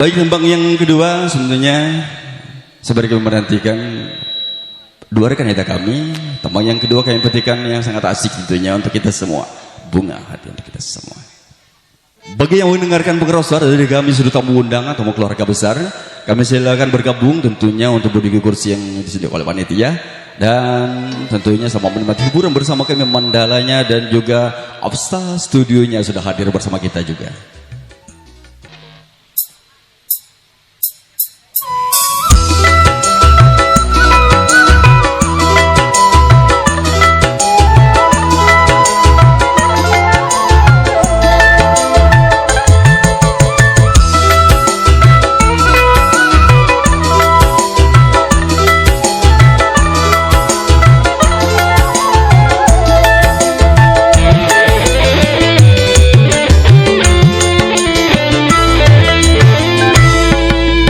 Baik, tembang yang kedua tentunya sebagai menantikan dua rekan kita kami. Tembang yang kedua kami petikan yang sangat asik tentunya untuk kita semua. Bunga hati untuk kita semua. Bagi yang mendengarkan pengeras suara dari kami sudah tamu undangan atau keluarga besar, kami silakan bergabung tentunya untuk duduk di kursi yang disediakan oleh panitia dan tentunya sama menikmati hiburan bersama kami Mandalanya dan juga Upstar studionya sudah hadir bersama kita juga.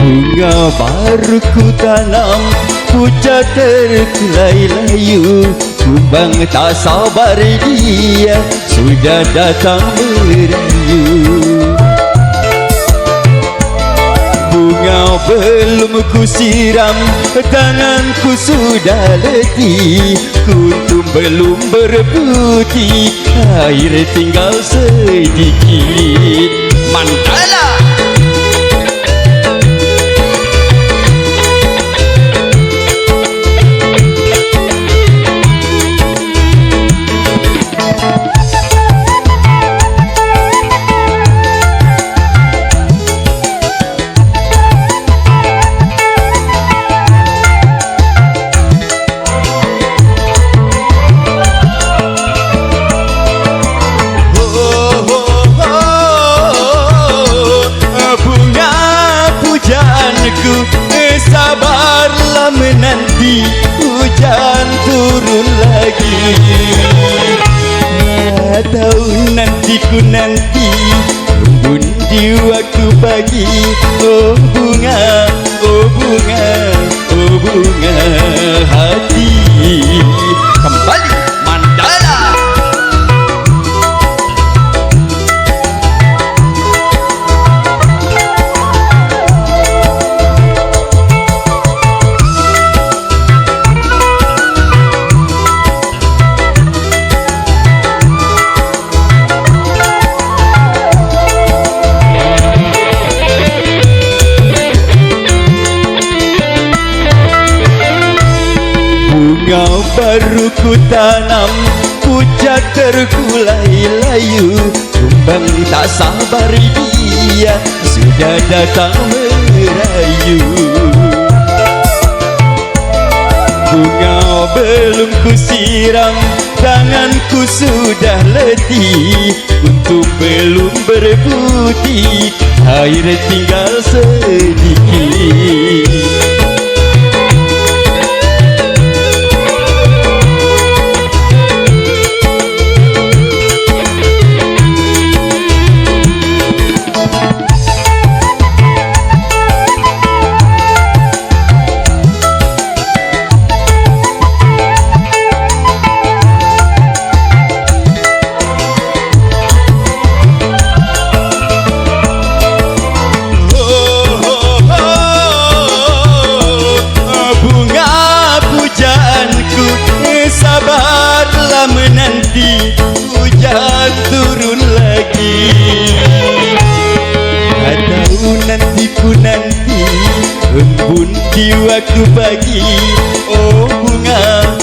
Bunga baru ku tanam, pucat terkulai layu, kumbang tak sabar dia sudah datang merayu. Bunga belum ku siram, tanganku sudah letih, kuntum belum berputih, air tinggal sedikit. Mandala. Sabarlah menanti hujan turun lagi. Tahu nanti ku nanti embun di waktu pagi. Oh bunga, oh bunga, oh bunga hati. Kembali Mandala. Bunga baru ku tanam, pucat terkulai layu, kumbang tak sabar dia sudah datang merayu. Bunga belum ku siram, tanganku sudah letih, kuntum belum berputih, air tinggal sedikit. Sabarlah menanti hujan turun lagi. Tahu nanti ku nanti embun di waktu pagi. Oh bunga,